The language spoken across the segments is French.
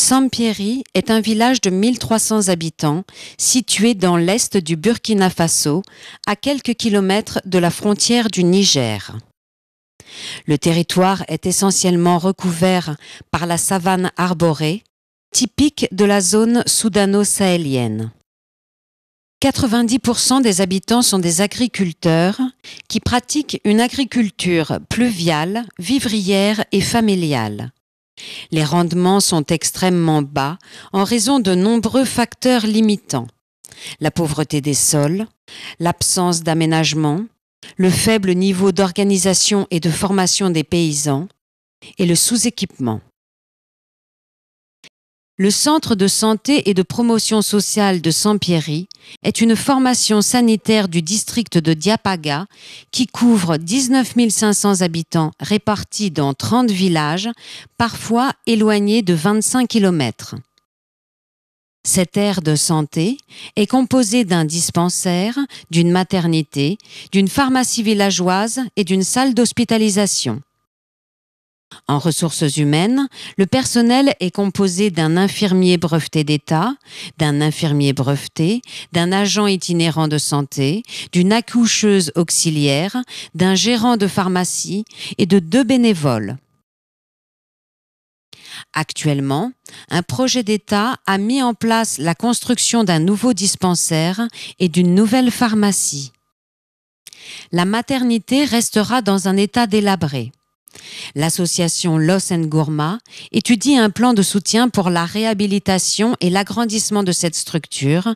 Sampieri est un village de 1300 habitants situé dans l'est du Burkina Faso, à quelques kilomètres de la frontière du Niger. Le territoire est essentiellement recouvert par la savane arborée, typique de la zone soudano-sahélienne. 90% des habitants sont des agriculteurs qui pratiquent une agriculture pluviale, vivrière et familiale. Les rendements sont extrêmement bas en raison de nombreux facteurs limitants. La pauvreté des sols, l'absence d'aménagement, le faible niveau d'organisation et de formation des paysans et le sous-équipement. Le centre de santé et de promotion sociale de Sampieri est une formation sanitaire du district de Diapaga qui couvre 19 500 habitants répartis dans 30 villages, parfois éloignés de 25 km. Cette aire de santé est composée d'un dispensaire, d'une maternité, d'une pharmacie villageoise et d'une salle d'hospitalisation. En ressources humaines, le personnel est composé d'un infirmier breveté d'État, d'un infirmier breveté, d'un agent itinérant de santé, d'une accoucheuse auxiliaire, d'un gérant de pharmacie et de 2 bénévoles. Actuellement, un projet d'État a mis en place la construction d'un nouveau dispensaire et d'une nouvelle pharmacie. La maternité restera dans un état délabré. L'association Los Ngourma étudie un plan de soutien pour la réhabilitation et l'agrandissement de cette structure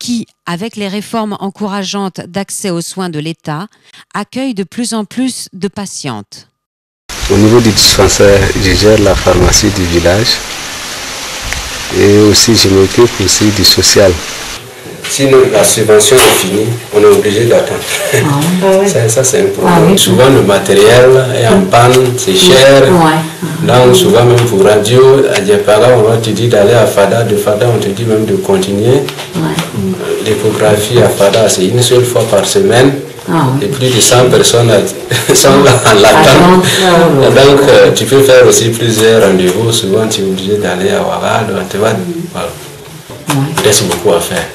qui, avec les réformes encourageantes d'accès aux soins de l'État, accueille de plus en plus de patientes. Au niveau du dispensaire, je gère la pharmacie du village et aussi je m'occupe aussi du social. Sinon la subvention est finie, on est obligé d'attendre. Ça c'est un problème. Souvent le matériel est en panne, c'est cher. Donc souvent même pour radio, à Diapaga, on va te dire d'aller à Fada, de Fada on te dit même de continuer. L'échographie à Fada c'est une seule fois par semaine. Et plus de 100 personnes sont en l'attente. Donc tu peux faire aussi plusieurs rendez-vous, souvent tu es obligé d'aller à Ouaga, donc tu vois, voilà. Il reste beaucoup à faire.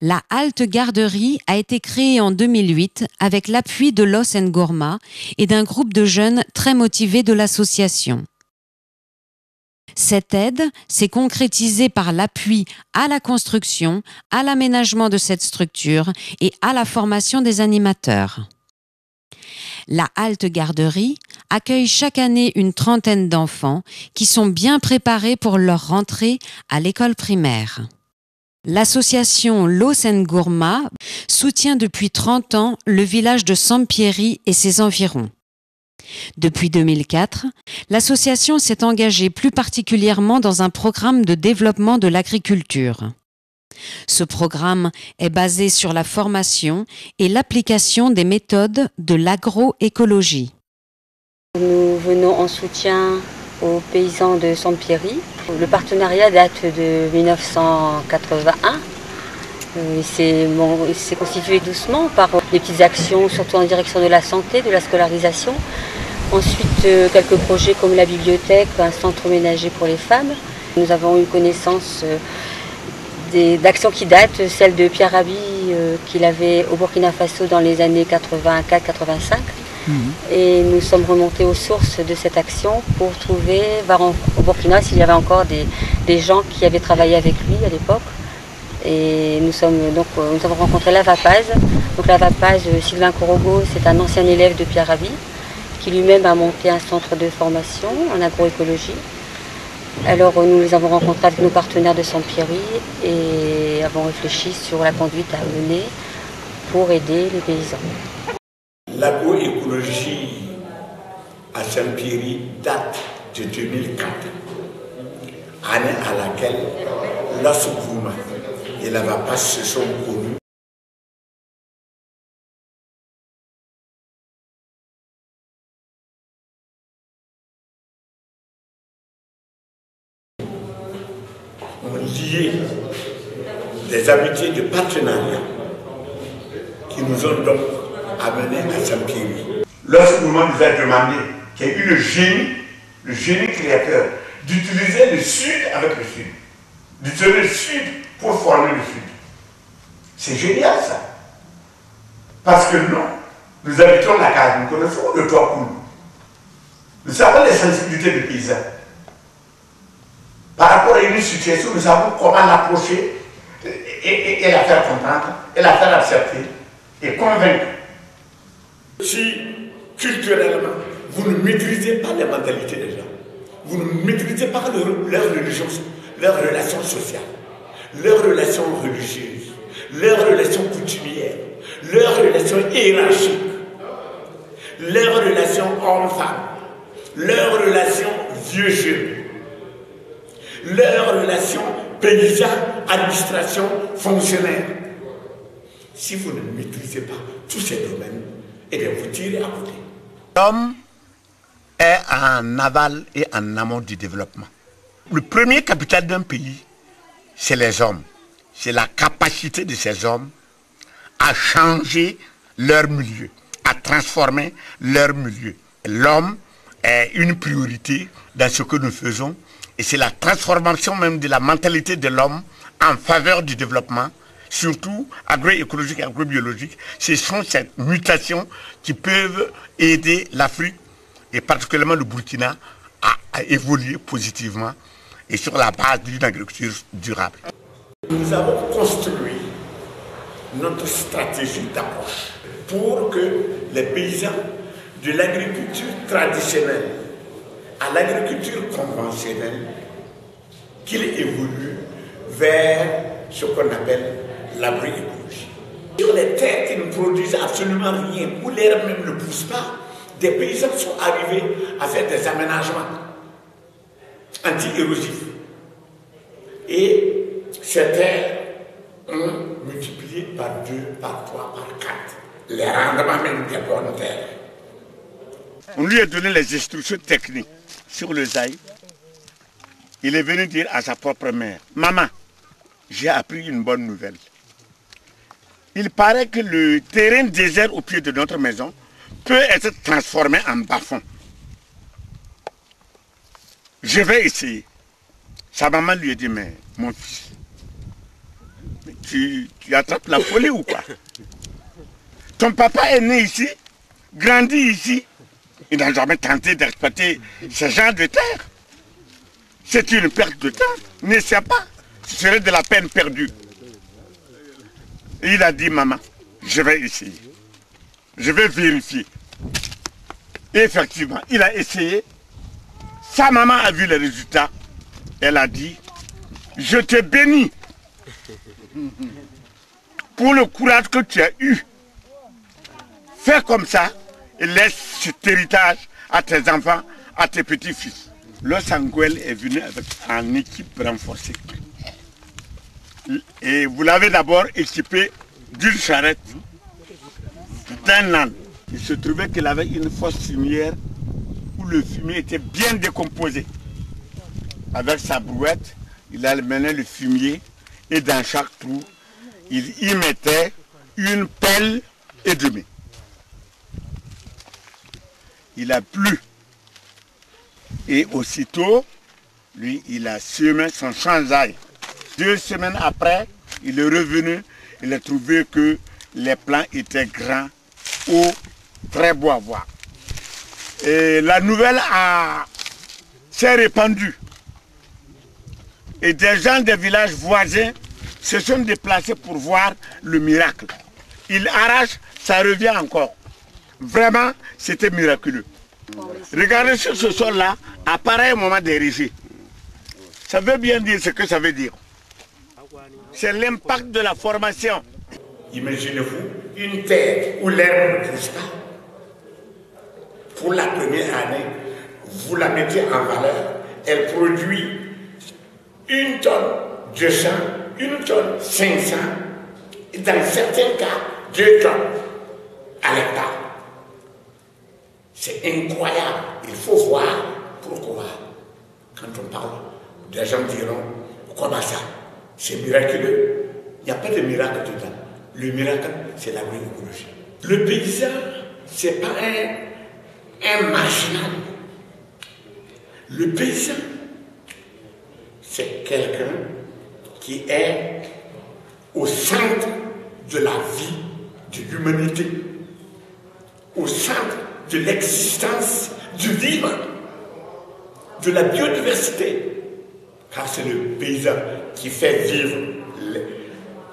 La halte garderie a été créée en 2008 avec l'appui de Los Ngourma et d'un groupe de jeunes très motivés de l'association. Cette aide s'est concrétisée par l'appui à la construction, à l'aménagement de cette structure et à la formation des animateurs. La halte garderie accueille chaque année une trentaine d'enfants qui sont bien préparés pour leur rentrée à l'école primaire. L'association Los Ngourma soutient depuis 30 ans le village de Sampieri et ses environs. Depuis 2004, l'association s'est engagée plus particulièrement dans un programme de développement de l'agriculture. Ce programme est basé sur la formation et l'application des méthodes de l'agroécologie. Nous venons en soutien aux paysans de Sampieri. Le partenariat date de 1981. Il s'est constitué doucement par des petites actions, surtout en direction de la santé, de la scolarisation. Ensuite, quelques projets comme la bibliothèque, un centre ménager pour les femmes. Nous avons eu connaissance d'actions qui datent, celle de Pierre Rabhi qu'il avait au Burkina Faso dans les années 84-85. Et nous sommes remontés aux sources de cette action pour trouver au Burkina s'il y avait encore des gens qui avaient travaillé avec lui à l'époque. Et nous avons rencontré Lava Paz. Donc Lava Paz, Sylvain Korogo, c'est un ancien élève de Pierre Rabhi qui lui-même a monté un centre de formation en agroécologie. Alors nous les avons rencontrés avec nos partenaires de Sampieri et avons réfléchi sur la conduite à mener pour aider les paysans. L'agroécologie à Sampieri date de 2004, année à laquelle Los Ngourma et Lava Paz se sont connus. On lié des amitiés de partenariat qui nous ont donc amenés à Sampieri. Los Ngourma nous a demandé qu'il y ait le génie créateur d'utiliser le sud avec le sud, d'utiliser le sud pour former le sud. C'est génial ça. Parce que nous habitons la case, nous connaissons le toit cool. Nous savons les sensibilités du paysan. Par rapport à une situation, nous savons comment l'approcher et la faire comprendre, et la faire accepter, et convaincre. Si culturellement, vous ne maîtrisez pas les mentalités des gens, vous ne maîtrisez pas leur religion, leurs relations sociales, leurs relations religieuses, leurs relations coutumières, leurs relations hiérarchiques, leurs relations hommes-femmes, leurs relations vieux-jeunes, leurs relations paysans, administration, fonctionnaires. Si vous ne maîtrisez pas tous ces domaines, eh bien vous tirez à côté. L'homme est en aval et en amont du développement. Le premier capital d'un pays, c'est les hommes. C'est la capacité de ces hommes à changer leur milieu, à transformer leur milieu. L'homme est une priorité dans ce que nous faisons et c'est la transformation même de la mentalité de l'homme en faveur du développement, surtout agroécologique et agrobiologique. Ce sont ces mutations qui peuvent aider l'Afrique et particulièrement le Burkina à évoluer positivement et sur la base d'une agriculture durable. Nous avons construit notre stratégie d'approche pour que les paysans de l'agriculture traditionnelle à l'agriculture conventionnelle, qu'ils évoluent vers ce qu'on appelle l'agroécologie. Sur les terres qui ne produisent absolument rien, où l'herbe même ne pousse pas, des paysans sont arrivés à faire des aménagements anti-érosifs. Et ces terres ont multiplié par 2, par 3, par 4 les rendements même des bonnes terres. On lui a donné les instructions techniques sur le zaï. Il est venu dire à sa propre mère, « Maman, j'ai appris une bonne nouvelle. Il paraît que le terrain désert au pied de notre maison peut être transformé en bas-fond. Je vais essayer. » Sa maman lui a dit, « Mais mon fils, tu attrapes la folie ou quoi? Ton papa est né ici, grandi ici. Il n'a jamais tenté d'exploiter ce genre de terre. C'est une perte de temps, ne sais pas. Ce serait de la peine perdue. » Et il a dit, « Maman, je vais essayer. Je vais vérifier. » Et effectivement, il a essayé. Sa maman a vu les résultats. Elle a dit, « Je te bénis pour le courage que tu as eu. Fais comme ça et laisse cet héritage à tes enfants, à tes petits-fils. » Le Sanguel est venu avec une équipe renforcée. Et vous l'avez d'abord équipé d'une charrette, d'un âne. Il se trouvait qu'il avait une fosse fumière où le fumier était bien décomposé. Avec sa brouette, il amenait le fumier et dans chaque trou, il y mettait une pelle et demie. Il a plu. Et aussitôt, lui, il a semé son champ d'ail. 2 semaines après, il est revenu, il a trouvé que les plants étaient grands, hauts, très beaux à voir. Et la nouvelle s'est répandue. Et des gens des villages voisins se sont déplacés pour voir le miracle. Il arrache, ça revient encore. Vraiment, c'était miraculeux. Regardez sur ce sol-là, à pareil moment d'ériger. Ça veut bien dire ce que ça veut dire. C'est l'impact de la formation. Imaginez-vous une terre où l'herbe ne pousse pas. Pour la première année, vous la mettez en valeur, elle produit 1 tonne 200, 1 tonne 500, et dans certains cas, 2 tonnes à l'hectare. C'est incroyable. Il faut voir pourquoi. Quand on parle, des gens diront, comment ça? C'est miraculeux. Il n'y a pas de miracle dedans. Le miracle, c'est l'agroécologie. Le paysan, ce n'est pas un marginal. Le paysan, c'est quelqu'un qui est au centre de la vie de l'humanité, au centre de l'existence du vivant, de la biodiversité, car c'est le paysan qui fait vivre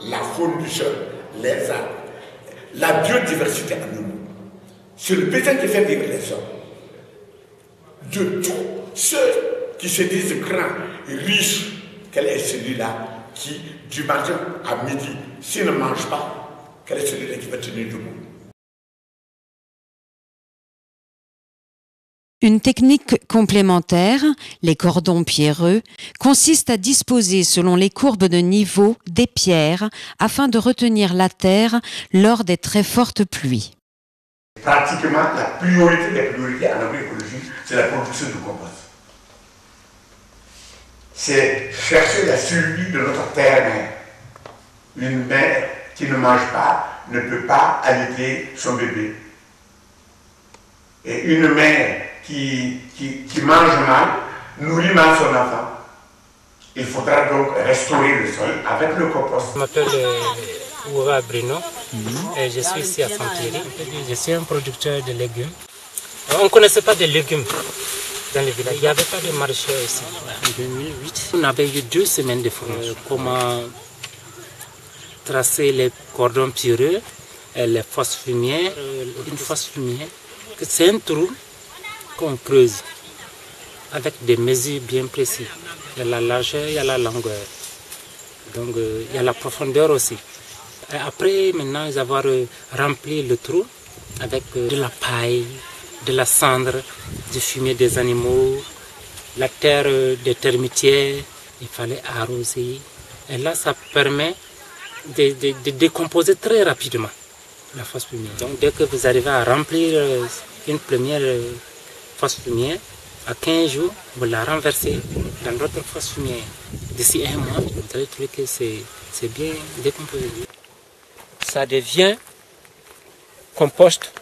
la faune du sol, les arbres, la biodiversité en nous. C'est le paysan qui fait vivre les hommes. De tous ceux qui se disent grands et riches, quel est celui-là qui, du matin à midi, s'il ne mange pas, quel est celui-là qui va tenir debout? Une technique complémentaire, les cordons pierreux, consiste à disposer selon les courbes de niveau des pierres afin de retenir la terre lors des très fortes pluies. Pratiquement la priorité des priorités en agroécologie, c'est la production de compost. C'est chercher la survie de notre terre-mère. Une mère qui ne mange pas ne peut pas allaiter son bébé. Et une mère qui mange mal, nourrit mal son enfant. Il faudra donc restaurer le sol avec le compost. Je m'appelle Ouva Bruno et je suis ici à Saint-Thierry. Je suis un producteur de légumes. On ne connaissait pas de légumes dans le village. Il n'y avait pas de marché ici. En 2008, on avait eu 2 semaines de formation. Comment tracer les cordons pierreux, les fosses fumières. Une fosse fumière, c'est un trou qu'on creuse avec des mesures bien précises. Il y a la largeur, il y a la longueur. Donc il y a la profondeur aussi. Et après, maintenant, avoir rempli le trou avec de la paille, de la cendre, du fumier des animaux, la terre des termitières, il fallait arroser. Et là, ça permet de décomposer très rapidement la fosse fumière. Donc dès que vous arrivez à remplir une première fosse fumière, à 15 jours, vous la renversez dans d'autres fosses fumières. D'ici 1 mois, vous allez trouver que c'est bien décomposé. Ça devient compost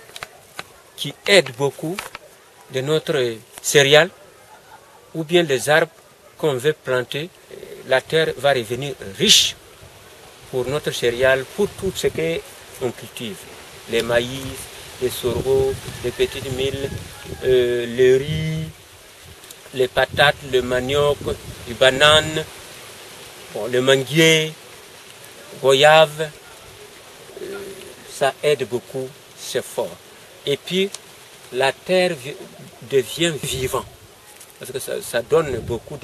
qui aide beaucoup de notre céréale ou bien les arbres qu'on veut planter. La terre va revenir riche pour notre céréale, pour tout ce qu'on cultive. Les maïs, les sorgho, les petites milles, le riz, les patates, le manioc, les bananes, le manguier, goyave. Ça aide beaucoup, c'est fort. Et puis, la terre devient vivante. Parce que ça donne beaucoup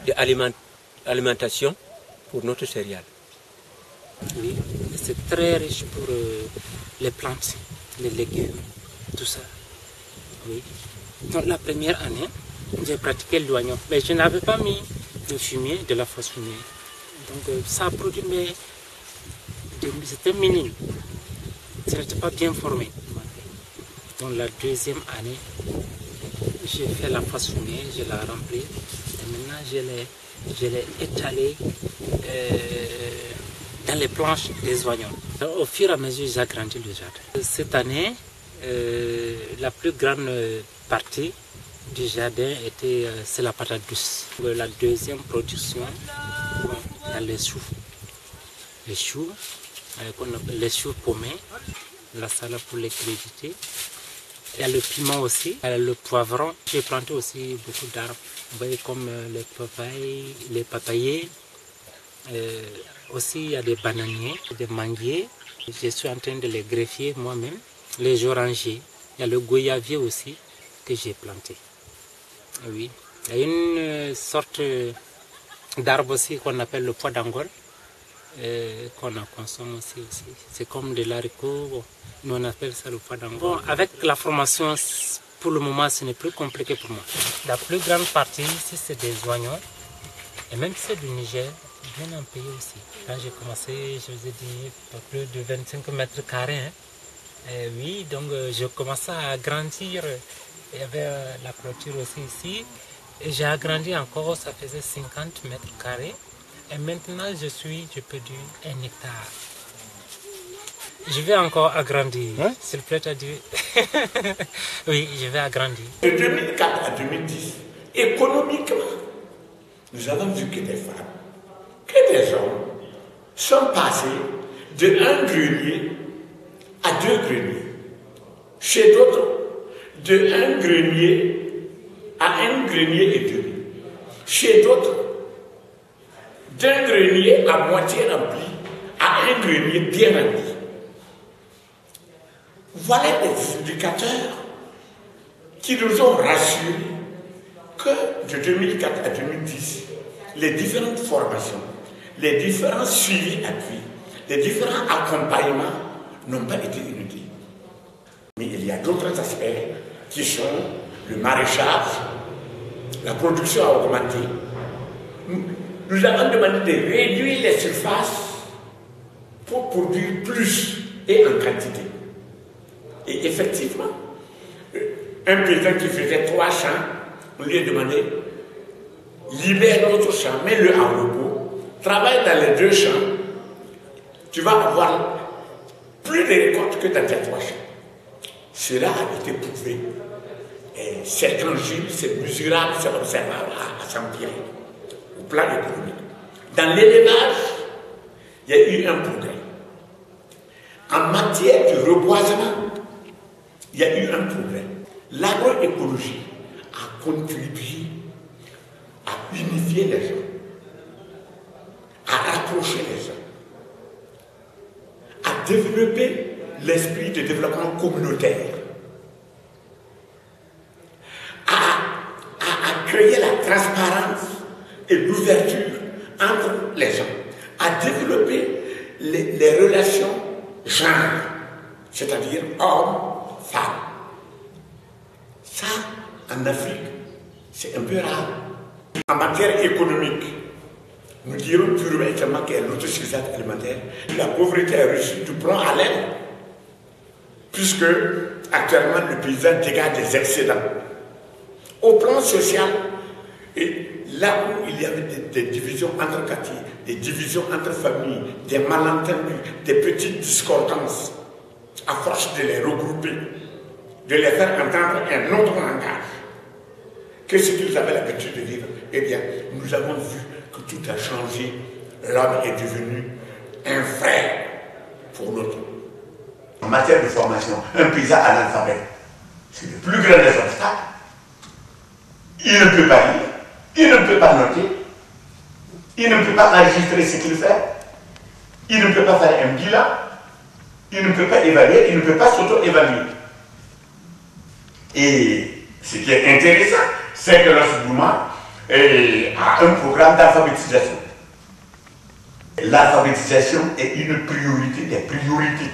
d'alimentation pour notre céréale. Oui, c'est très riche pour les plantes, les légumes, tout ça. Oui. Donc la première année, j'ai pratiqué l'oignon, mais je n'avais pas mis de fumier, de la fosse fumier. Donc ça a produit, mais c'était minime. Ça n'était pas bien formé. Donc la deuxième année, j'ai fait la fosse fumier, je l'ai remplie. Et maintenant, je l'ai étalé dans les planches des oignons. Donc, au fur et à mesure, j'ai agrandi le jardin. Cette année, la plus grande partie du jardin c'est la patate douce. La deuxième production, il y a les choux. Les choux, qu'on appelle les choux paumés, la salade pour les crudités. Il y a le piment aussi, il y a le poivron. J'ai planté aussi beaucoup d'arbres. Vous voyez comme les papayers. Aussi il y a des bananiers, des manguiers. Je suis en train de les greffer moi-même. Les orangers. Il y a le goyavier aussi que j'ai planté. Oui. Il y a une sorte d'arbre aussi qu'on appelle le pois d'Angole. Qu'on consomme aussi. C'est comme de l'haricot. Bon, nous on appelle ça le pois d'Angole. Bon, avec la formation, pour le moment, ce n'est plus compliqué pour moi. La plus grande partie ici, c'est des oignons. Et même si c'est du Niger, bien en pays aussi. Quand j'ai commencé, je vous ai dit, pas plus de 25 mètres carrés. Hein. Et oui, donc je commençais à agrandir. Il y avait la clôture aussi ici. Et j'ai agrandi encore, ça faisait 50 mètres carrés. Et maintenant, je peux dire 1 hectare. Je vais encore agrandir, hein? S'il vous plaît à dire. Oui, je vais agrandir. De 2004 à 2010, économiquement, nous avons vu que des femmes, que des hommes sont passés de un grenier à 2 greniers. Chez d'autres, de un grenier à 1 grenier et demi. Chez d'autres, d'un grenier à moitié rempli à un grenier bien rempli. Voilà des indicateurs qui nous ont rassurés que de 2004 à 2010, les différentes formations, les différents suivis appuis, les différents accompagnements n'ont pas été inutiles. Mais il y a d'autres aspects qui sont le maraîchage, la production a augmenté. Nous avons demandé de réduire les surfaces pour produire plus et en quantité. Et effectivement, un paysan qui faisait 3 champs, on lui a demandé, libère l'autre champ, mets-le en repos, travaille dans les 2 champs, tu vas avoir plus de récoltes que dans tes 3 champs. Cela a été prouvé. C'est tangible, c'est mesurable, c'est observable à Saint-Pierre, au plan économique. Dans l'élevage, il y a eu un progrès. En matière de reboisement, il y a eu un progrès. L'agroécologie a contribué à unifier les gens, à rapprocher les gens, à développer l'esprit de développement communautaire, à créer la transparence et l'ouverture entre les gens, à développer les relations genre, c'est-à-dire homme-femme. Ça, en Afrique, c'est un peu rare. En matière économique, nous dirons purement et simplement qu'il y a l'autosuffisance alimentaire. La pauvreté a reçu du plomb à l'aile, puisque actuellement le paysan dégage des excédents. Au plan social, et là où il y avait des divisions entre quartiers, des divisions entre familles, des malentendus, des petites discordances, à force de les regrouper, de les faire entendre un autre langage que ce qu'ils avaient l'habitude de vivre, eh bien, nous avons vu que tout a changé. L'homme est devenu un frère pour l'autre. En matière de formation, un paysan analphabète, c'est le plus grand des obstacles. Il ne peut pas lire, il ne peut pas noter, il ne peut pas enregistrer ce qu'il fait, il ne peut pas faire un bilan, il ne peut pas évaluer, il ne peut pas s'auto-évaluer. Et ce qui est intéressant, c'est que notre mouvement a un programme d'alphabétisation. L'alphabétisation est une priorité des priorités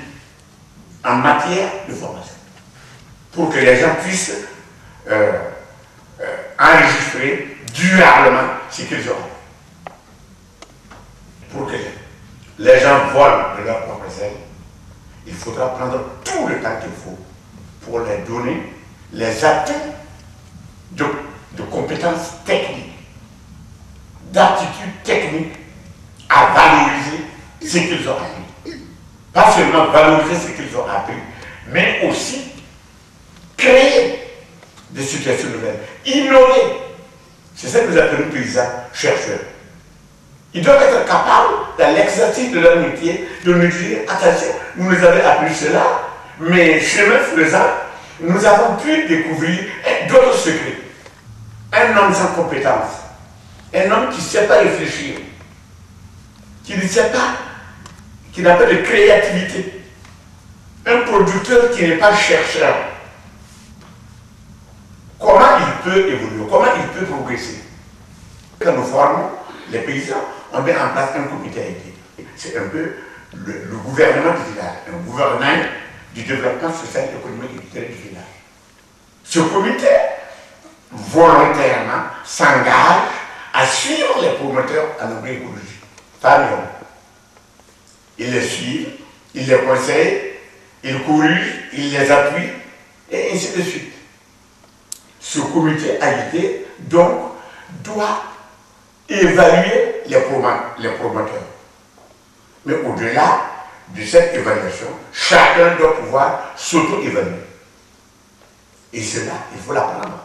en matière de formation, pour que les gens puissent enregistrer durablement ce qu'ils ont. Pour que les gens volent de leur propre zèle, il faudra prendre tout le temps qu'il faut pour les donner les atouts de compétences techniques, d'aptitudes techniques à valoriser ce qu'ils ont appris. Pas seulement valoriser ce qu'ils ont appris, mais aussi créer des situations nouvelles, innover. C'est ça que nous appelons paysans chercheurs. Ils doivent être capables, dans l'exercice de leur métier, de nous dire, attention, vous nous avez appris cela, mais chemin faisant, nous avons pu découvrir d'autres secrets. Un homme sans compétence, un homme qui ne sait pas réfléchir, qui ne sait pas, qui n'a pas de créativité, un producteur qui n'est pas chercheur. Comment il peut évoluer, comment il peut progresser? Quand nous formons les paysans, on met en place un comité aidé. C'est un peu le gouvernement du village, un gouvernement du développement social, économique et culturel du village. Ce comité, volontairement, s'engage à suivre les promoteurs en agroécologie, femmes et hommes. Ils les suivent, ils les conseillent, ils corrigent, ils les appuient, et ainsi de suite. Ce comité aidé, donc, doit évaluer les promoteurs. Mais au-delà de cette évaluation, chacun doit pouvoir s'auto-évaluer. Et cela, il faut l'apprendre.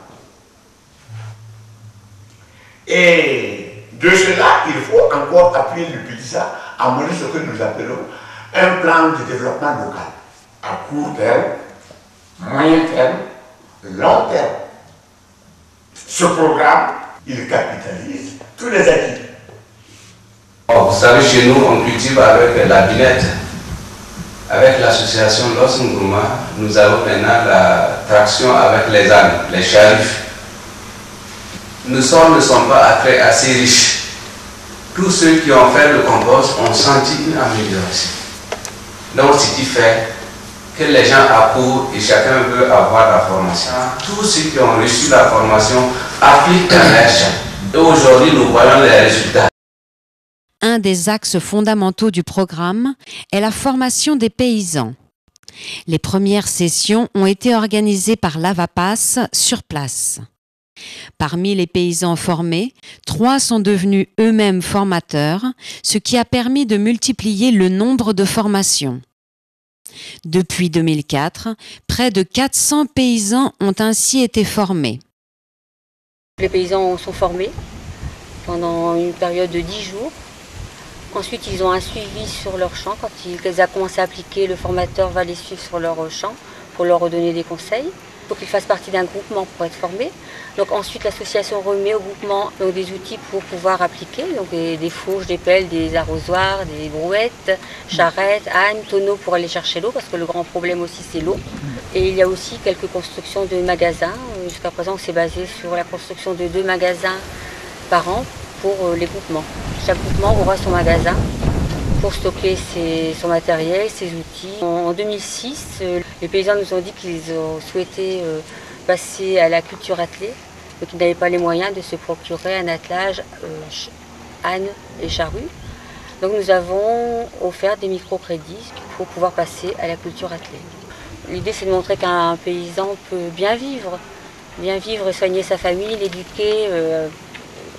Et De cela, il faut encore appuyer le PILSA à mener ce que nous appelons un plan de développement local, à court terme, moyen terme, long terme. Ce programme, il capitalise tous les acquis. Vous savez, chez nous, on cultive avec la binette. Avec l'association Los Ngouma, nous avons maintenant la traction avec les ânes, les charifs. Nos sols ne sont pas assez riches. Tous ceux qui ont fait le compost ont senti une amélioration. Donc, ce qui fait que les gens accourent et chacun veut avoir la formation. Tous ceux qui ont reçu la formation appliquent dans leur champ. Et aujourd'hui, nous voyons les résultats. Un des axes fondamentaux du programme est la formation des paysans. Les premières sessions ont été organisées par l'Avapass sur place. Parmi les paysans formés, 3 sont devenus eux-mêmes formateurs, ce qui a permis de multiplier le nombre de formations. Depuis 2004, près de 400 paysans ont ainsi été formés. Les paysans sont formés pendant une période de 10 jours. Ensuite, ils ont un suivi sur leur champ. Quand ils ont commencé à appliquer, le formateur va les suivre sur leur champ pour leur redonner des conseils. Il faut qu'ils fassent partie d'un groupement pour être formés. Donc ensuite, l'association remet au groupement des outils pour pouvoir appliquer, donc des fourches, des pelles, des arrosoirs, des brouettes, charrettes, ânes, tonneaux pour aller chercher l'eau, parce que le grand problème aussi c'est l'eau. Et il y a aussi quelques constructions de magasins. Jusqu'à présent, on s'est basé sur la construction de 2 magasins par an pour les groupements. Chaque groupement aura son magasin pour stocker son matériel, ses outils. En 2006, les paysans nous ont dit qu'ils ont souhaité passer à la culture attelée, donc ils n'avaient pas les moyens de se procurer un attelage âne et charrue. Donc nous avons offert des microcrédits pour pouvoir passer à la culture attelée. L'idée c'est de montrer qu'un paysan peut bien vivre et soigner sa famille, l'éduquer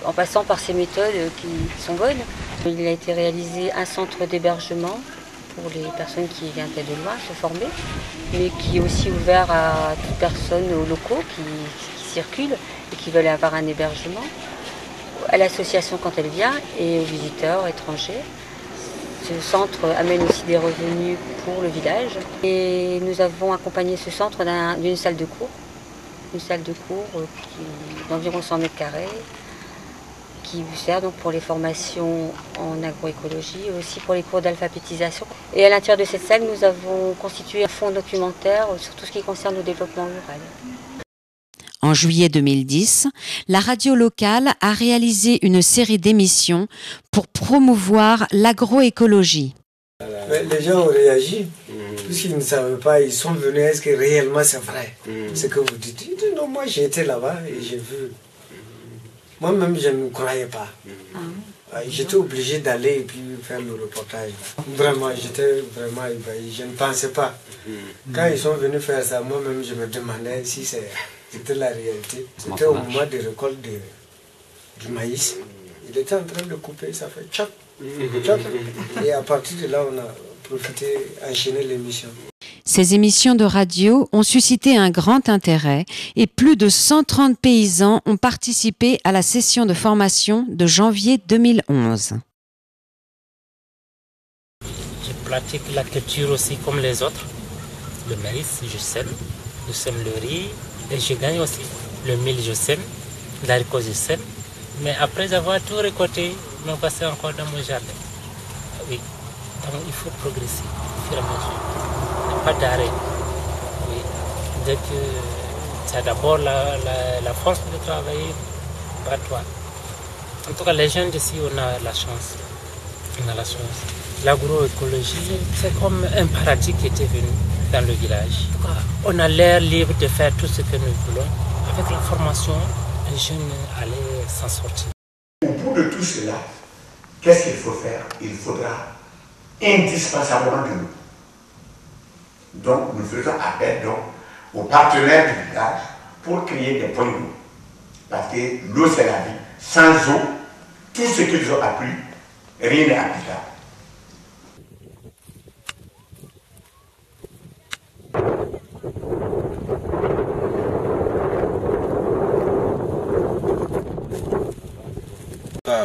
en passant par ces méthodes qui sont bonnes. Il a été réalisé un centre d'hébergement pour les personnes qui viennent de loin se former, mais qui est aussi ouvert à toute personne, aux locaux qui circulent et qui veulent avoir un hébergement, à l'association quand elle vient et aux visiteurs étrangers. Ce centre amène aussi des revenus pour le village. Et nous avons accompagné ce centre d'une salle de cours, d'environ 100 mètres carrés, qui sert donc pour les formations en agroécologie et aussi pour les cours d'alphabétisation. Et à l'intérieur de cette salle, nous avons constitué un fonds documentaire sur tout ce qui concerne le développement rural. En juillet 2010, la radio locale a réalisé une série d'émissions pour promouvoir l'agroécologie. Les gens ont réagi, puisqu'ils ne savaient pas, ils sont venus, est-ce que réellement c'est vrai ce que vous dites? Ils disent, non, moi j'ai été là-bas et j'ai vu. Moi-même, je ne croyais pas. J'étais obligé d'aller et puis faire le reportage. Vraiment, j'étais vraiment ébahi. Je ne pensais pas. Quand ils sont venus faire ça, moi-même, je me demandais si c'était la réalité. C'était au moment des récoltes du maïs. Il était en train de couper, ça fait tchop, tchop. Et à partir de là, on a profité, enchaîner l'émission. Ces émissions de radio ont suscité un grand intérêt et plus de 130 paysans ont participé à la session de formation de janvier 2011. Je pratique la culture aussi comme les autres. Le maïs, je sème le riz et je gagne aussi. Le mil, je sème, l'haricot, je sème. Mais après avoir tout récolté, me passer encore dans mon jardin. Oui, donc il faut progresser au fur et à mesure. Pas d'arrêt. Oui. Dès que tu as d'abord la force de travailler par toi. En tout cas, les jeunes d'ici, on a la chance. L'agroécologie, c'est comme un paradis qui était venu dans le village. En tout cas, on a l'air libre de faire tout ce que nous voulons. Avec la formation, les jeunes allaient s'en sortir. Au bout de tout cela, qu'est-ce qu'il faut faire? Il faudra indispensablement de l'eau. Donc, nous faisons appel aux partenaires du village pour créer des points d'eau. Parce que l'eau, c'est la vie. Sans eau, tout ce qu'ils ont appris, rien n'est applicable.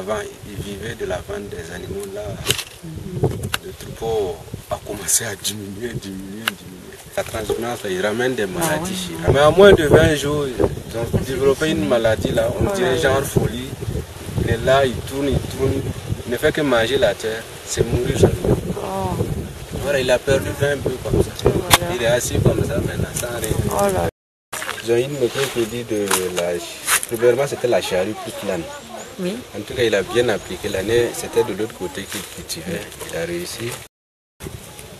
avant, ils vivaient de la vente des animaux. Là, le troupeau a commencé à diminuer. La transhumance, il ramène des maladies chez nous. Mais en moins de 20 jours, ils ont développé une maladie là, on dirait genre folie. Il est là, il tourne, il ne fait que manger la terre, c'est mourir seulement. Voilà, il a perdu 20 peu comme ça. Il est assis comme ça maintenant, sans rien. Ils ont une méthode de l'âge. Premièrement, c'était la charrue toute l'année. Oui. En tout cas, il a bien appliqué. L'année, c'était de l'autre côté qu'il cultivait. Il a réussi.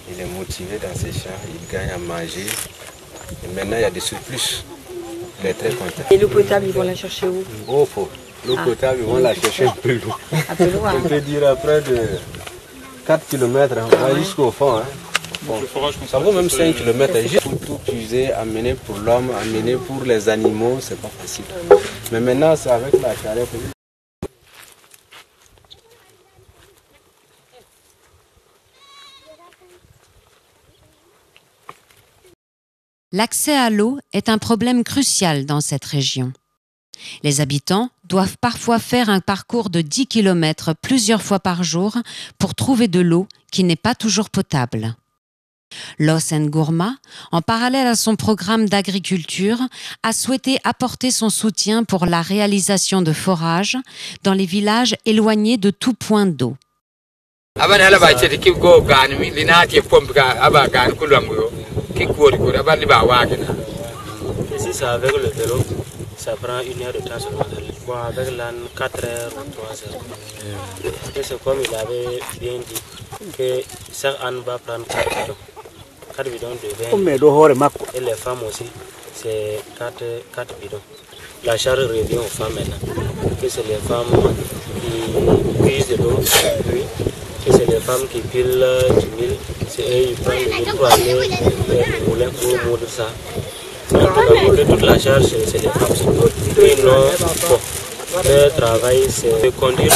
Il est motivé dans ses champs. Il gagne à manger. Et maintenant, il y a des surplus. Il est très content. Et l'eau potable, ils vont la chercher où? Oh, l'eau potable, ils vont la chercher un peu loin. Un peu loin. On peut dire à près de 4 km, on va jusqu'au fond. Hein. Bon, ça vaut même 5 km. Juste pour tout puiser, amener pour l'homme, amener pour les animaux, c'est pas facile. Mais maintenant, c'est avec la charrette. L'accès à l'eau est un problème crucial dans cette région. Les habitants doivent parfois faire un parcours de 10 km plusieurs fois par jour pour trouver de l'eau qui n'est pas toujours potable. Los Ngourma, en parallèle à son programme d'agriculture, a souhaité apporter son soutien pour la réalisation de forages dans les villages éloignés de tout point d'eau. Ici, c'est avec le vélo, ça prend 1 heure de temps seulement. Bon, avec l'âne, 4 heures ou 3 heures. Et c'est comme il avait bien dit, que chaque âne va prendre 4 bidons. 4 bidons de vin. Et les femmes aussi, c'est 4 bidons. La charge revient aux femmes maintenant. Que c'est les femmes qui puisent de l'eau, que c'est les femmes qui pilent du mil, c'est eux qui prennent le mil pour aller moulin pour moudre ça. Donc, toute la charge, c'est les femmes. Et non, bon, leur travail, c'est de conduire.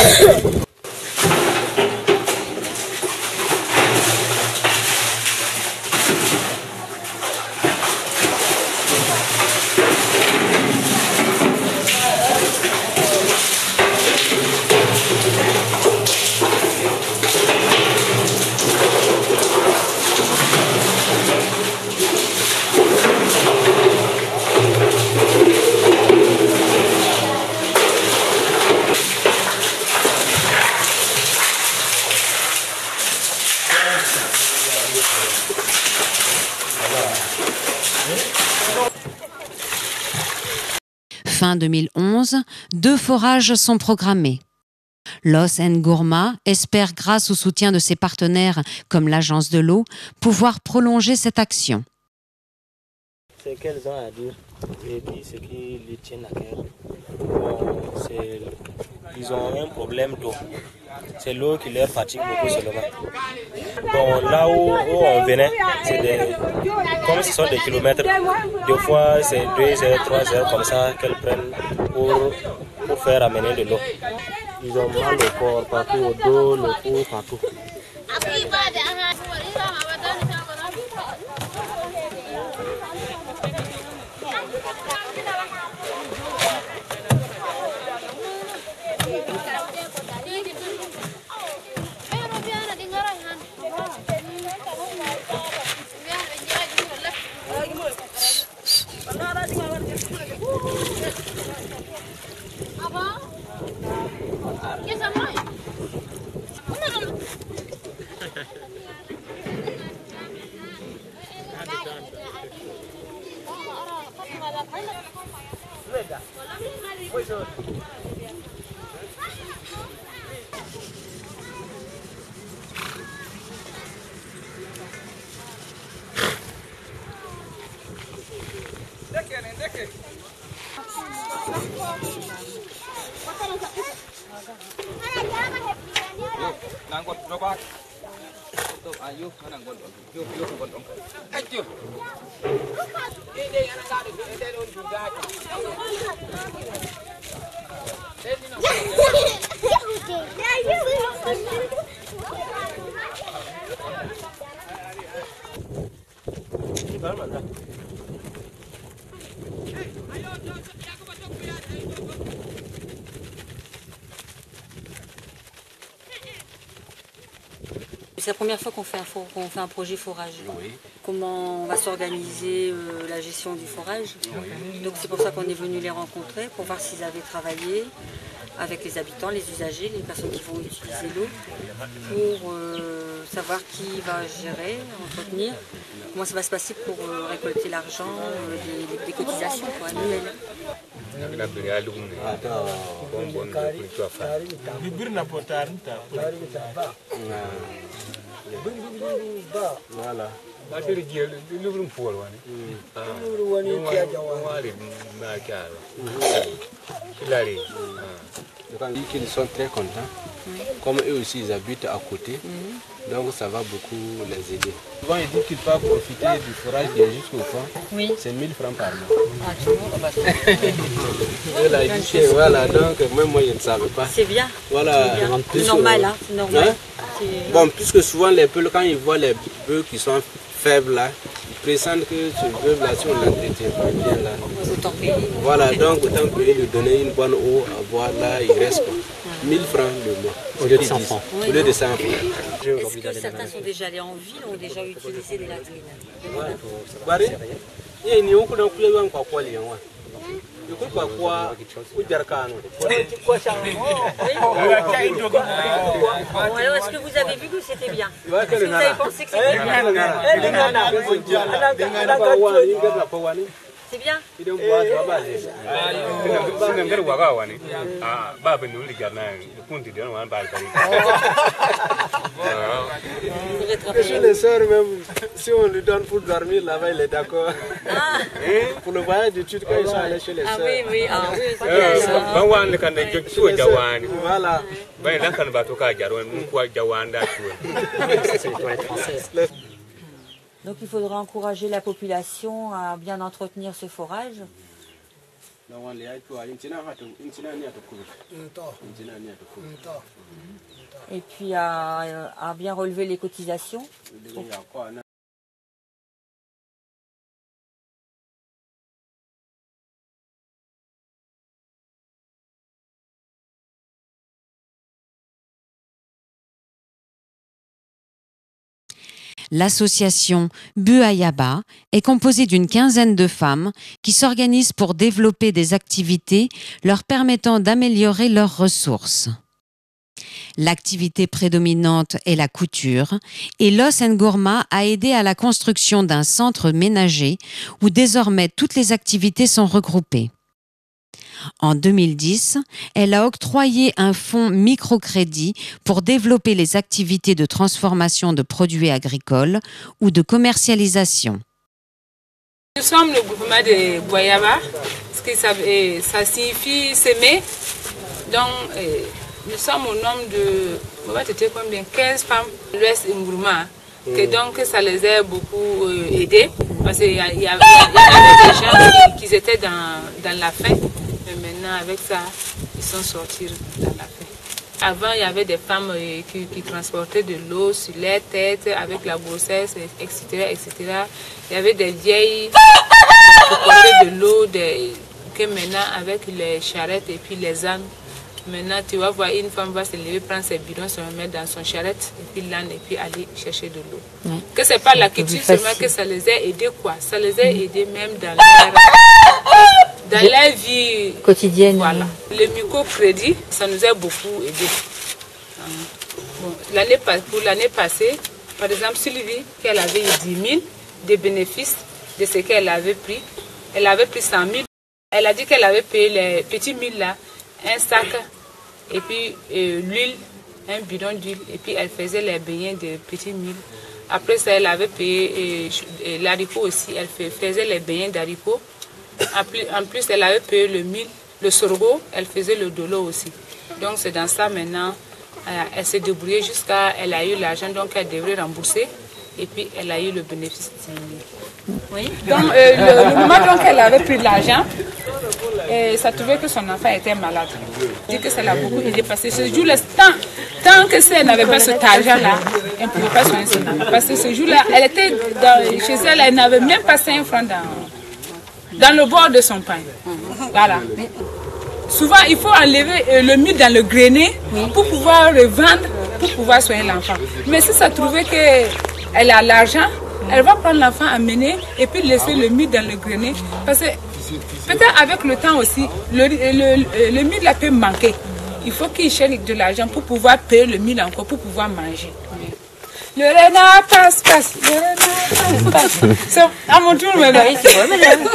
Fin 2011, 2 forages sont programmés. Los Ngourma espère, grâce au soutien de ses partenaires comme l'Agence de l'eau, pouvoir prolonger cette action. Ce qu'elles ont à dire et puis ce qui les tient à cœur, bon, ils ont un problème d'eau. C'est l'eau qui leur fatigue beaucoup seulement. Bon, là où on venait, comme ce sont des kilomètres, des fois c'est 2 heures, 3 heures comme ça qu'elles prennent pour faire amener de l'eau. Ils ont mal au corps partout, au dos, le cou, partout. c'est la première fois qu'on fait un projet forage. Oui. Comment on va s'organiser la gestion du forage. Oui. Donc c'est pour ça qu'on est venu les rencontrer, pour voir s'ils avaient travaillé avec les habitants, les usagers, les personnes qui vont utiliser l'eau, pour savoir qui va gérer, entretenir, comment ça va se passer pour récolter l'argent des cotisations annuelles. Voilà. Ils sont très contents. Comme eux aussi ils habitent à côté, donc ça va beaucoup les aider. Souvent ils disent qu'ils peuvent profiter du forage qui est jusqu'au fond. Oui. C'est 1000 francs par mois. Ah, tu vois, voilà, donc même moi je ne savais pas. C'est bien. Voilà. C'est normal, hein, c'est normal. Hein? Bon, puisque souvent les bœufs, quand ils voient les bœufs qui sont faibles là, ils pressentent que ce bœuf là, si on l'entretient pas bien là. Autant payer. Voilà, donc autant payer, lui donner une bonne eau à boire là, il reste quoi. 1000 francs le mois. Au lieu de 100 francs. Au lieu de 100 francs. Est-ce que certains sont déjà allés en ville ou ont déjà utilisé des latrines? Alors est-ce que vous avez vu que c'était bien? Est-ce que vous avez pensé que c'était bien? C'est bien. Chez les sœurs même, si on lui donne pour dormir là-bas, il est d'accord. Pour le voyage d'études quand ils sont allés chez les sœurs. Ah oui, oui, Voilà. Donc il faudra encourager la population à bien entretenir ce forage. Et puis à bien relever les cotisations. L'association Buayaba est composée d'une quinzaine de femmes qui s'organisent pour développer des activités leur permettant d'améliorer leurs ressources. L'activité prédominante est la couture et Los Ngourma a aidé à la construction d'un centre ménager où désormais toutes les activités sont regroupées. En 2010, elle a octroyé un fonds microcrédit pour développer les activités de transformation de produits agricoles ou de commercialisation. Nous sommes le groupement de Buayaba, ça signifie semer. Donc, nous sommes au nombre de 15 femmes de l'Ouest Ngourma. Donc ça les a beaucoup aidés parce qu'il y avait des gens qui étaient dans la faim. Mais maintenant, avec ça, ils sont sortis dans la paix. Avant, il y avait des femmes qui transportaient de l'eau sur les têtes avec la grossesse, etc., etc. Il y avait des vieilles qui portaient de l'eau, que maintenant, avec les charrettes et puis les ânes, maintenant, tu vas voir une femme va se lever, prendre ses bidons, se mettre dans son charrette, et puis l'âne, et puis aller chercher de l'eau. Oui. Que ce n'est pas la culture seulement, que ça les a aidés, quoi. Ça les a aidés même dans la vie quotidienne. Voilà. Le microcrédit, ça nous a beaucoup aidés. Bon, pour l'année passée, par exemple, Sylvie, qu'elle avait 10 000 de bénéfices de ce qu'elle avait pris. Elle avait pris 100 000. Elle a dit qu'elle avait payé les petits 1000 là, un sac, et puis l'huile, un bidon d'huile, et puis elle faisait les beignets de petits 1000. Après ça, elle avait payé l'haricot aussi, elle faisait les beignets d'haricot. En plus, elle avait payé le sorgho, elle faisait le dolo aussi. Donc c'est dans ça maintenant, elle s'est débrouillée jusqu'à, elle a eu l'argent, donc elle devrait rembourser. Et puis elle a eu le bénéfice de 5 000. Oui. Donc le moment donc elle avait pris de l'argent, ça trouvait que son enfant était malade. Elle dit que ça l'a beaucoup aidé parce que ce jour-là, tant que si elle n'avait pas cet argent-là, elle ne pouvait pas soigner son enfant. Parce que ce jour-là, elle était chez elle, elle n'avait même pas 5 francs dans le bord de son pain. Voilà. Souvent, il faut enlever le mût dans le grenier pour pouvoir revendre pour pouvoir soigner l'enfant. Mais si ça trouvait qu'elle a l'argent, elle va prendre l'enfant, amener et puis laisser le mille dans le grenier. Parce que peut-être avec le temps aussi, le mille là peut manquer. Il faut qu'il cherche de l'argent pour pouvoir payer le mille encore, pour pouvoir manger. Le renard passe, le renard passe. À mon tour, madame. Oui, c'est vrai, madame.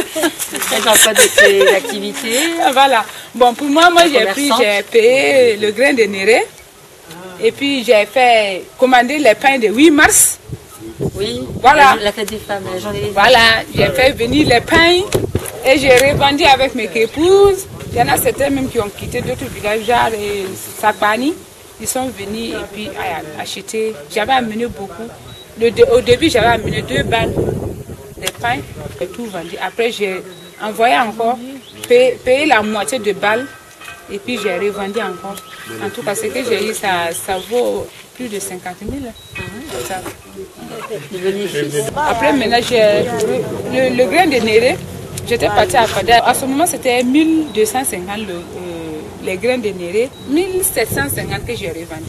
Elle n'a pas de ses activités. Voilà. Bon, pour moi j'ai payé le grain de néré. Et puis j'ai fait commander les pains de 8 mars. Oui, voilà. La fête des femmes, la journée des femmes. Voilà, j'ai fait venir les pains et j'ai revendu avec mes épouses. Il y en a certains même qui ont quitté d'autres villages, genre Sakbani. Ils sont venus et puis acheter. J'avais amené beaucoup. Au début, j'avais amené 2 balles de pain et tout vendu. Après, j'ai envoyé encore, payé la moitié de balles et puis j'ai revendu encore. En tout cas, ce que j'ai eu, ça vaut plus de 50 000. Après, maintenant, j'ai le grain de néré. J'étais partie à Fada. À ce moment, c'était 1250 les grains de néré, 1750 que j'ai revendu.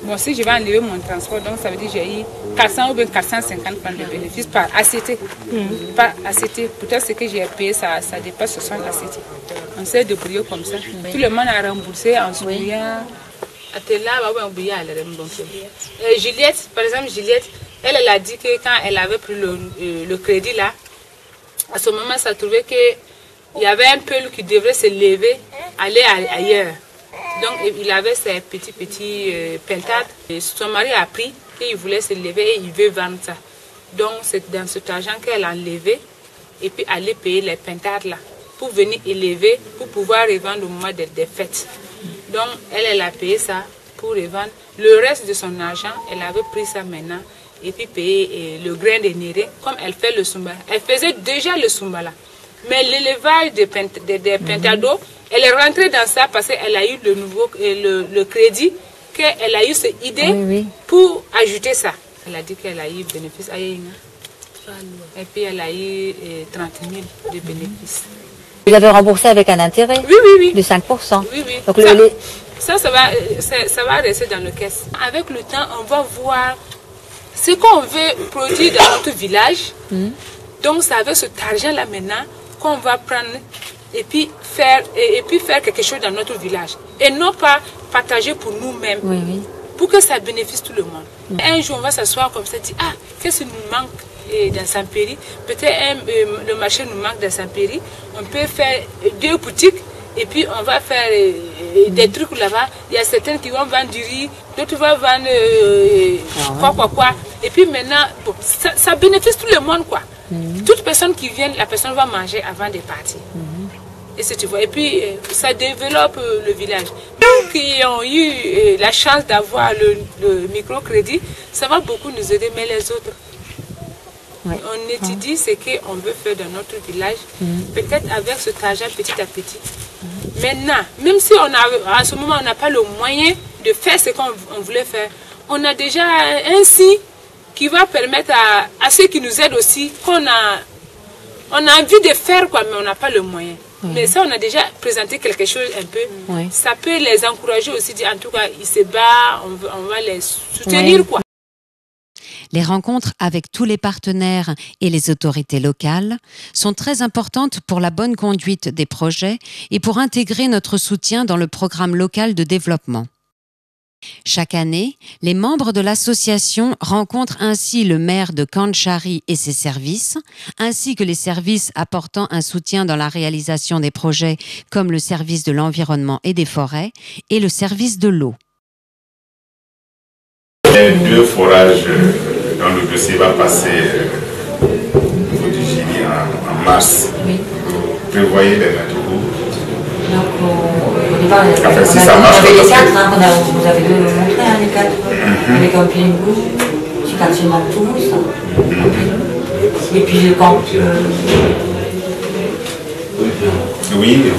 Bon, si je vais enlever mon transport, donc ça veut dire que j'ai eu 400 ou bien 450 francs de bénéfices par ACT. Par ACT, peut-être ce que j'ai payé, ça dépasse 60 ACT. On s'est débrouillé comme ça. Tout le monde a remboursé en souriant. Juliette, par exemple, elle a dit que quand elle avait pris le crédit là, à ce moment, ça trouvait qu'il y avait un peu qui devrait se lever, aller ailleurs. Donc, il avait ses petits pentades. Son mari a pris et il voulait se lever et il veut vendre ça. Donc, c'est dans cet argent qu'elle a enlevé et puis aller payer les pentades là pour venir élever, pour pouvoir revendre au moment des fêtes. Donc, elle a payé ça pour revendre. Le reste de son argent, elle avait pris ça maintenant et puis payer le grain de néré comme elle fait le Soumbala. Elle faisait déjà le Soumbala. Mais l'élevage des pentados, elle est rentrée dans ça parce qu'elle a eu le crédit, qu'elle a eu cette idée pour ajouter ça. Elle a dit qu'elle a eu bénéfice. Et puis elle a eu 30 000 de bénéfices. Vous avez remboursé avec un intérêt de 5%. Oui. Donc ça va rester dans le caisse. Avec le temps, on va voir ce qu'on veut produire dans notre village. Donc c'est avec cet argent-là maintenant qu'on va prendre et puis faire quelque chose dans notre village. Et non pas partager pour nous-mêmes. Pour que ça bénéficie tout le monde. Un jour, on va s'asseoir comme ça et dire, ah, qu'est-ce qui nous manque dans Saint-Péry? Peut-être le marché nous manque dans Saint-Péry. On peut faire 2 boutiques et puis on va faire des trucs là-bas. Il y a certains qui vont vendre du riz, d'autres vont vendre quoi. Et puis maintenant, bon, ça bénéficie tout le monde, quoi. Toute personne qui vient, la personne va manger avant de partir. Et, tu vois, et puis, ça développe le village. Nous qui ont eu la chance d'avoir le microcrédit, ça va beaucoup nous aider, mais les autres, on étudie ce qu'on veut faire dans notre village, peut-être avec cet argent petit à petit. Maintenant, même si à ce moment on n'a pas le moyen de faire ce qu'on voulait faire, on a déjà un signe qui va permettre à ceux qui nous aident aussi, on a envie de faire, quoi, mais on n'a pas le moyen. Mais ça, on a déjà présenté quelque chose un peu. Ça peut les encourager aussi, en tout cas, ils se battent, on va les soutenir, quoi. Les rencontres avec tous les partenaires et les autorités locales sont très importantes pour la bonne conduite des projets et pour intégrer notre soutien dans le programme local de développement. Chaque année, les membres de l'association rencontrent ainsi le maire de Kandchari et ses services, ainsi que les services apportant un soutien dans la réalisation des projets comme le service de l'environnement et des forêts et le service de l'eau. Les 2 forages dont le dossier va passer au niveau du Gili en mars. Vous prévoyez les mettre où? Donc, si ça marche, les 4, vous avez dû le montrer, les 4. Avec un pingou, Chikatsuma tous. Et puis le camp. Oui, et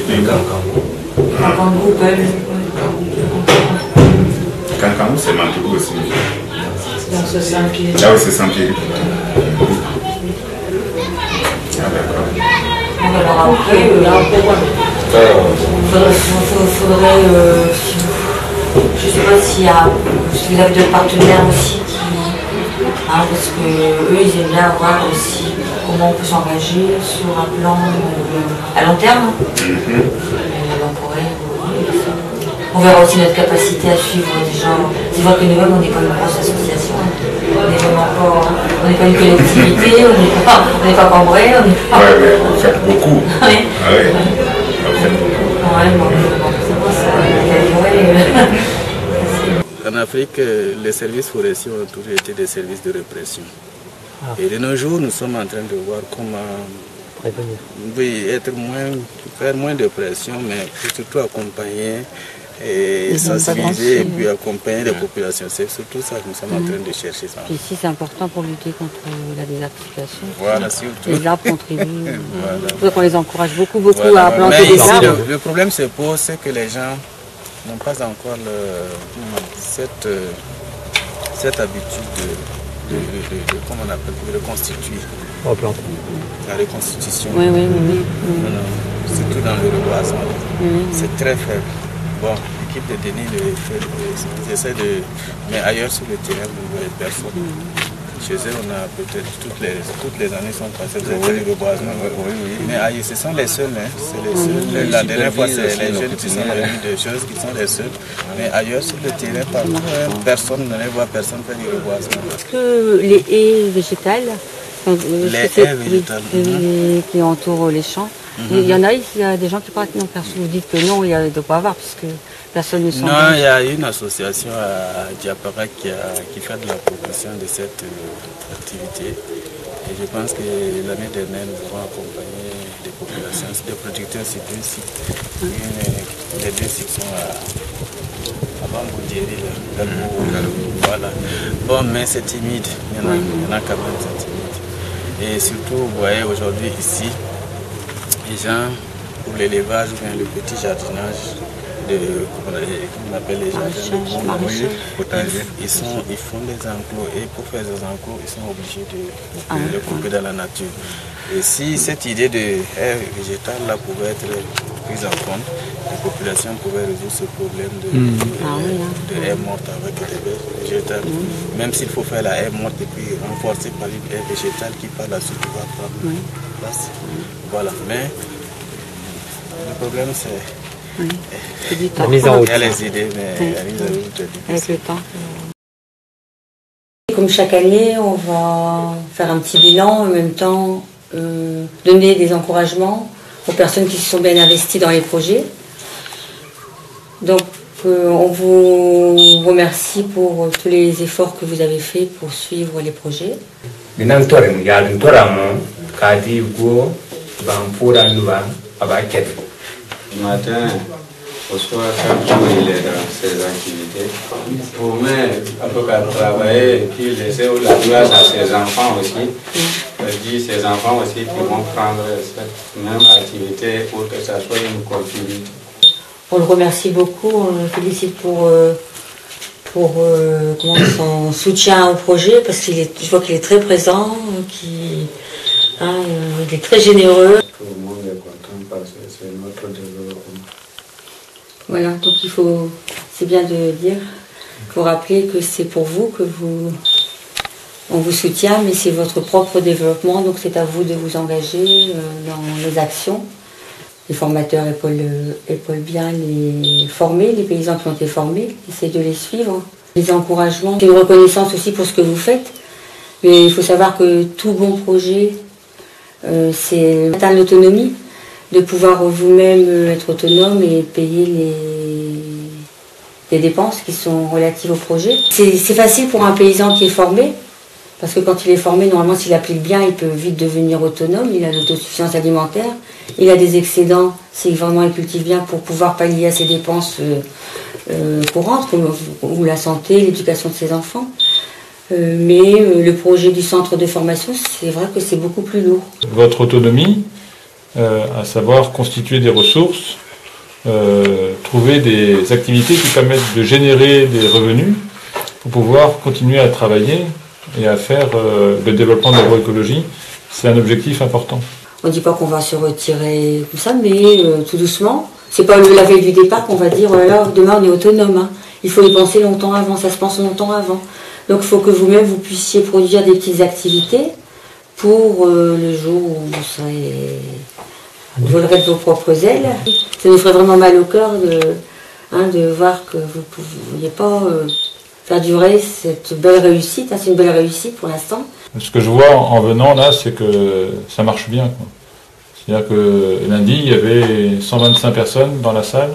puis Kankamou, Kankamou, c'est Mantougou aussi. Donc c'est Saint-Pierre. Là, oui, c'est Saint-Pierre. Ah, d'accord. Alors après, faudrait Je ne sais pas s'il y a d'autres partenaires aussi parce que eux ils aiment bien voir aussi comment on peut s'engager sur un plan à long terme. On verra aussi notre capacité à suivre des gens. C'est vrai que nous-mêmes, on n'est pas une grosse association. On n'est vraiment pas, on n'est pas une collectivité, on n'est pas cambré, on n'est pas... Ouais, mais vous faites beaucoup. Oui. Ah oui. Vous faites beaucoup. Ouais, bon, c'est pour ça, En Afrique, les services forestiers ont toujours été des services de répression. Et de nos jours, nous sommes en train de voir comment faire moins de pression, mais surtout accompagner et sensibiliser et puis accompagner les populations. C'est surtout ça que nous sommes en train de chercher. Ça. Puis ici, c'est important pour lutter contre la désertification. Voilà, surtout. Les arbres contribuent. Voilà. Il faut qu'on les encourage beaucoup à planter mais des ici, arbres. Le problème se pose, c'est que les gens n'ont pas encore cette habitude de comment on appelle, de reconstituer. La reconstitution. Oui. Surtout dans le reboisement. C'est très faible. Bon, l'équipe de Denis ils essaient de... Mais ailleurs sur le terrain, vous ne voyez personne. Chez eux, on a peut-être toutes les années sont passées, vous avez le reboisement. Oui. Mais ailleurs, ce sont les seuls. Hein. C'est les seuls. La dernière fois, c'est les jeunes qui sont revenus de choses qui sont les seuls. Mais ailleurs, sur le terrain, partout, personne ne voit personne faire du reboisement. Est-ce que les haies végétales, qui entourent les champs, il y en a ici, il y a des gens qui parlent non, personne vous dites que non, il ne doit pas avoir, puisque personne ne s'en Non, il y a une association à Diapara qui fait de la promotion de cette activité. Et je pense que l'année dernière, nous avons accompagné des populations, des producteurs sur 2 sites. Les 2 sites sont à Bamboudieri, voilà. Bon, mais c'est timide, il y en a quand même, c'est timide. Et surtout, vous voyez aujourd'hui ici, les gens, pour l'élevage ou bien le petit jardinage, comment on appelle les jardins, ils font des enclos et pour faire des enclos, ils sont obligés de le couper dans la nature. Et si cette idée de haie végétale là pouvait être prise en compte, les populations pouvaient résoudre ce problème de haie morte avec des haies végétales. Même s'il faut faire la haie morte et puis renforcer par une haie végétale qui par la suite va prendre place. Voilà, mais le problème c'est... La mise en route. Il y a les idées, mais la mise en route avec le temps. Comme chaque année, on va faire un petit bilan, en même temps donner des encouragements aux personnes qui se sont bien investies dans les projets. Donc on vous remercie pour tous les efforts que vous avez faits pour suivre les projets. Le matin, au soir, quand il est dans ses activités, pour travailler et puis laisser la grâce à ses enfants aussi. C'est-à-dire ses enfants aussi qui vont prendre cette même activité pour que ça soit une continuité. On le remercie beaucoup, on le félicite pour son soutien au projet, parce que je vois qu'il est très présent, il est très généreux. Tout le monde est content parce que c'est notre développement. Voilà, donc c'est bien de dire, il faut rappeler que c'est pour vous on vous soutient, mais c'est votre propre développement, donc c'est à vous de vous engager dans les actions. Les formateurs épaulent bien les formés, les paysans qui ont été formés, essayent de les suivre. Les encouragements, c'est une reconnaissance aussi pour ce que vous faites, mais il faut savoir que tout bon projet, c'est atteindre l'autonomie, de pouvoir vous-même être autonome et payer les dépenses qui sont relatives au projet. C'est facile pour un paysan qui est formé, parce que quand il est formé, normalement s'il applique bien, il peut vite devenir autonome, il a l'autosuffisance alimentaire, il a des excédents si vraiment il cultive bien pour pouvoir pallier à ses dépenses courantes, ou la santé, l'éducation de ses enfants. Mais le projet du centre de formation, c'est vrai que c'est beaucoup plus lourd. Votre autonomie, à savoir constituer des ressources, trouver des activités qui permettent de générer des revenus pour pouvoir continuer à travailler et à faire le développement de l'agroécologie, c'est un objectif important. On ne dit pas qu'on va se retirer tout ça, mais tout doucement. C'est pas la veille du départ qu'on va dire oh là, demain on est autonome. Hein. il faut y penser longtemps avant, ça se pense longtemps avant. Donc il faut que vous-même vous puissiez produire des petites activités pour le jour où vous serez volerez de vos propres ailes. Ça nous ferait vraiment mal au cœur de voir que vous ne pouviez pas faire durer cette belle réussite. C'est une belle réussite pour l'instant. Ce que je vois en venant là, c'est que ça marche bien. C'est-à-dire que lundi, il y avait 125 personnes dans la salle,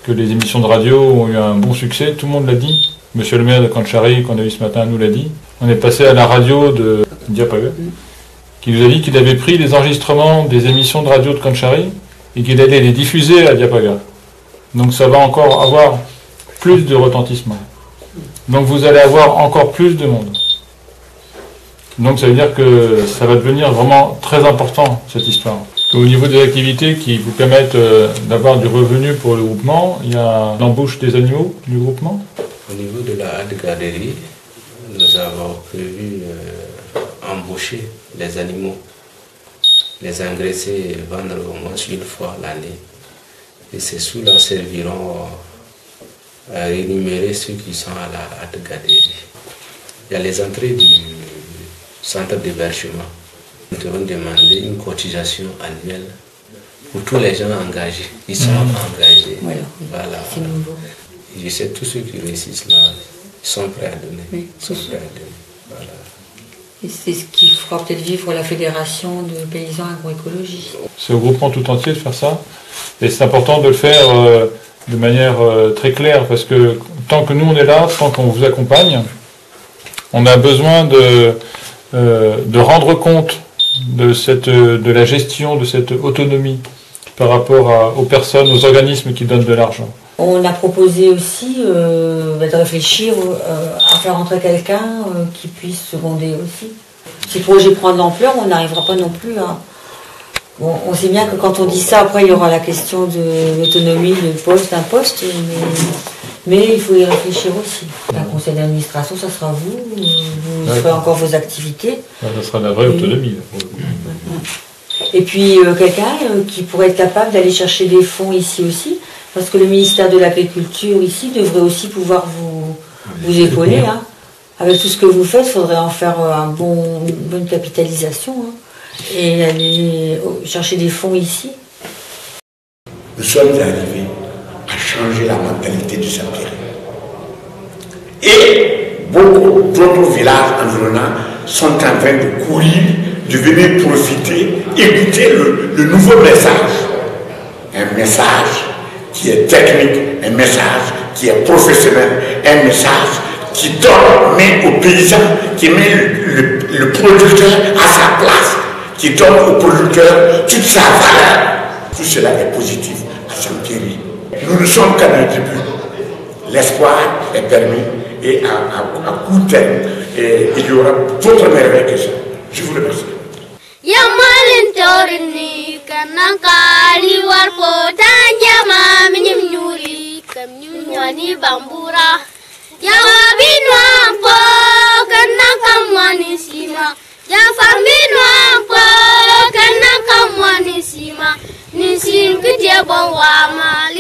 que les émissions de radio ont eu un bon succès, tout le monde l'a dit. Monsieur le maire de Kandjari, qu'on a eu ce matin, nous l'a dit. On est passé à la radio de Diapaga, qui nous a dit qu'il avait pris les enregistrements des émissions de radio de Kandjari et qu'il allait les diffuser à Diapaga. Donc ça va encore avoir plus de retentissement. Donc vous allez avoir encore plus de monde. Donc ça veut dire que ça va devenir vraiment très important, cette histoire. Au niveau des activités qui vous permettent d'avoir du revenu pour le groupement, il y a l'embauche des animaux du groupement. Au niveau de la halte garderie, nous avons prévu embaucher les animaux, les engraisser et vendre au moins une fois l'année. Et ces sous-là serviront à rémunérer ceux qui sont à la halte garderie. Il y a les entrées du centre d'hébergement. Nous devons demander une cotisation annuelle pour tous les gens engagés. Ils sont engagés. Voilà. C'est nouveau. Et je sais tous ceux qui réussissent là, ils sont prêts à donner. Oui, ils sont prêts à donner. Voilà. Et c'est ce qui fera peut-être vivre la fédération de paysans agroécologie. C'est au groupement tout entier de faire ça. Et c'est important de le faire de manière très claire, parce que tant que nous on est là, tant qu'on vous accompagne, on a besoin de rendre compte de la gestion de cette autonomie par rapport aux personnes, aux organismes qui donnent de l'argent. On a proposé aussi de réfléchir à faire entrer quelqu'un qui puisse seconder aussi. Si le projet prend de l'ampleur, on n'arrivera pas non plus à... Bon, on sait bien que quand on dit ça, après il y aura la question de l'autonomie d'un poste, mais il faut y réfléchir aussi. Un conseil d'administration, ça sera vous ferez encore vos activités. Ça sera la vraie autonomie. Et puis quelqu'un qui pourrait être capable d'aller chercher des fonds ici aussi, parce que le ministère de l'Agriculture ici devrait aussi pouvoir vous épauler. Hein. Avec tout ce que vous faites, il faudrait en faire une bonne capitalisation et aller chercher des fonds ici. Nous sommes arrivés à changer la mentalité de Saint-Pierre. Et beaucoup d'autres villages environnants sont en train de courir, de venir profiter, écouter le nouveau message. Un message qui est technique, un message qui est professionnel, un message qui donne main au paysan, qui met le producteur à sa place, qui donne au producteur toute sa valeur. Tout cela est positif à Saint-Pierre. Nous ne sommes qu'à notre début. L'espoir est permis et à court terme, il y aura d'autres merveilles que ça. Je vous remercie. Nisin kutia bon wa ma